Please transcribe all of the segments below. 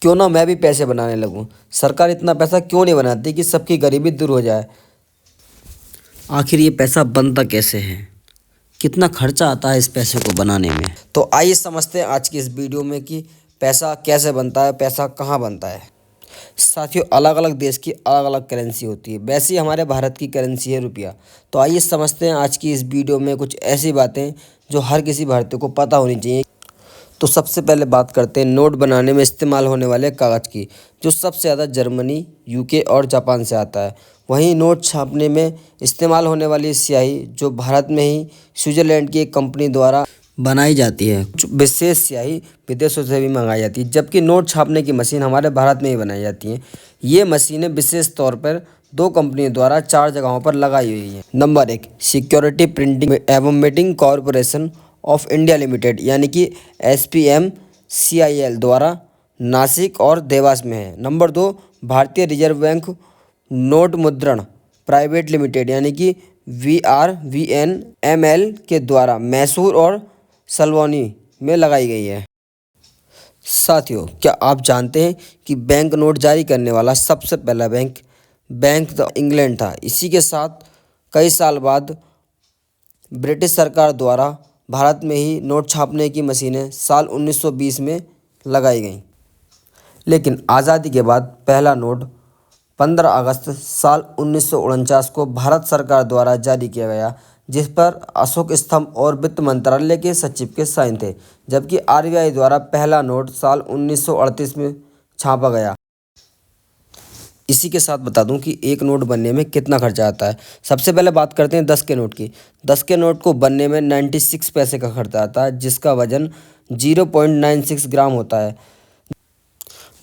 क्यों ना मैं भी पैसे बनाने लगूं। सरकार इतना पैसा क्यों नहीं बनाती कि सबकी गरीबी दूर हो जाए। आखिर ये पैसा बनता कैसे है, कितना खर्चा आता है इस पैसे को बनाने में। तो आइए समझते हैं आज की इस वीडियो में कि पैसा कैसे बनता है, पैसा कहाँ बनता है। साथियों, अलग अलग देश की अलग अलग करेंसी होती है। वैसे ही हमारे भारत की करेंसी है रुपया। तो आइए समझते हैं आज की इस वीडियो में कुछ ऐसी बातें जो हर किसी भारतीय को पता होनी चाहिए। तो सबसे पहले बात करते हैं नोट बनाने में इस्तेमाल होने वाले कागज़ की, जो सबसे ज़्यादा जर्मनी, यूके और जापान से आता है। वहीं नोट छापने में इस्तेमाल होने वाली स्याही जो भारत में ही स्विट्ज़रलैंड की एक कंपनी द्वारा बनाई जाती है। कुछ विशेष स्याही विदेशों से भी मंगाई जाती है, जबकि नोट छापने की मशीन हमारे भारत में ही बनाई जाती है। ये मशीनें विशेष तौर पर दो कंपनियों द्वारा 4 जगहों पर लगाई हुई हैं। नंबर 1, सिक्योरिटी प्रिंटिंग एवं meeting corporation of India limited यानी कि SPMCIL द्वारा नासिक और देवास में है। नंबर 2, भारतीय रिजर्व बैंक नोट मुद्रण प्राइवेट लिमिटेड यानी कि VRVNML के द्वारा मैसूर और सलवानी में लगाई गई है। साथियों, क्या आप जानते हैं कि बैंक नोट जारी करने वाला सबसे पहला बैंक ऑफ इंग्लैंड था। इसी के साथ कई साल बाद ब्रिटिश सरकार द्वारा भारत में ही नोट छापने की मशीनें साल 1920 में लगाई गईं। लेकिन आज़ादी के बाद पहला नोट 15 अगस्त साल 1949 को भारत सरकार द्वारा जारी किया गया, जिस पर अशोक स्तंभ और वित्त मंत्रालय के सचिव के साइन थे। जबकि RBI द्वारा पहला नोट साल 1938 में छापा गया। इसी के साथ बता दूं कि एक नोट बनने में कितना खर्चा आता है। सबसे पहले बात करते हैं 10 के नोट की। 10 के नोट को बनने में 96 पैसे का खर्चा आता है, जिसका वजन 0.96 ग्राम होता है।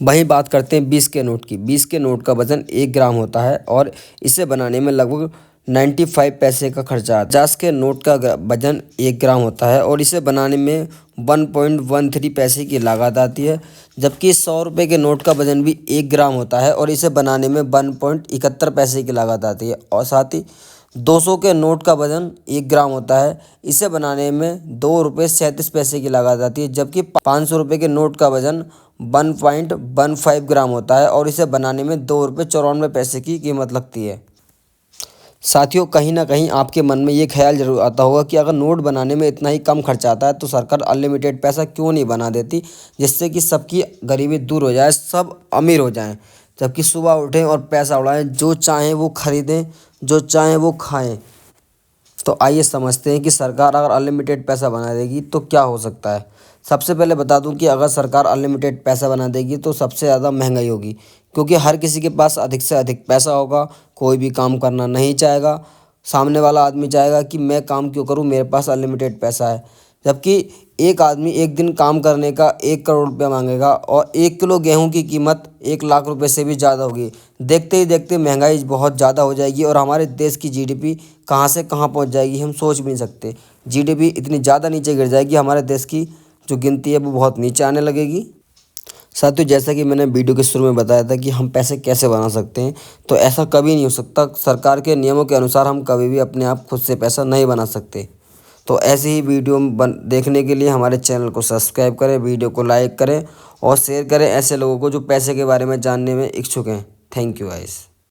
वहीं बात करते हैं 20 के नोट की। 20 के नोट का वजन 1 ग्राम होता है और इसे बनाने में लगभग 95 पैसे का खर्चा आता है। 50 के नोट का वजन 1 ग्राम होता है और इसे बनाने में 1.13 पैसे की लागत आती है। जबकि 100 रुपये के नोट का वजन भी 1 ग्राम होता है और इसे बनाने में 1.71 पैसे की लागत आती है। और साथ ही 200 के नोट का वजन 1 ग्राम होता है, इसे बनाने में 2 रुपये 37 पैसे की लागत आती है। जबकि 500 रुपये के नोट का वजन 1.15 ग्राम होता है और इसे बनाने में 2 रुपये 94 पैसे की कीमत लगती है। साथियों, कहीं ना कहीं आपके मन में ये ख्याल जरूर आता होगा कि अगर नोट बनाने में इतना ही कम खर्चा आता है तो सरकार अनलिमिटेड पैसा क्यों नहीं बना देती, जिससे कि सबकी गरीबी दूर हो जाए, सब अमीर हो जाएं। जबकि सुबह उठें और पैसा उड़ाएं, जो चाहें वो खरीदें, जो चाहें वो खाएं। तो आइए समझते हैं कि सरकार अगर अनलिमिटेड पैसा बना देगी तो क्या हो सकता है। सबसे पहले बता दूं कि अगर सरकार अनलिमिटेड पैसा बना देगी तो सबसे ज़्यादा महंगाई होगी, क्योंकि हर किसी के पास अधिक से अधिक पैसा होगा। कोई भी काम करना नहीं चाहेगा। सामने वाला आदमी चाहेगा कि मैं काम क्यों करूं, मेरे पास अनलिमिटेड पैसा है। जबकि एक आदमी एक दिन काम करने का 1 करोड़ रुपया मांगेगा और 1 किलो गेहूं की कीमत 1 लाख रुपए से भी ज़्यादा होगी। देखते ही देखते महंगाई बहुत ज़्यादा हो जाएगी और हमारे देश की GDP कहाँ से कहाँ पहुँच जाएगी, हम सोच भी नहीं सकते। GDP इतनी ज़्यादा नीचे गिर जाएगी, हमारे देश की जो गिनती है वो बहुत नीचे आने लगेगी। साथियों, जैसा कि मैंने वीडियो के शुरू में बताया था कि हम पैसे कैसे बना सकते हैं, तो ऐसा कभी नहीं हो सकता। सरकार के नियमों के अनुसार हम कभी भी अपने आप खुद से पैसा नहीं बना सकते। तो ऐसे ही वीडियो देखने के लिए हमारे चैनल को सब्सक्राइब करें, वीडियो को लाइक करें और शेयर करें ऐसे लोगों को जो पैसे के बारे में जानने में इच्छुक हैं। Thank you guys.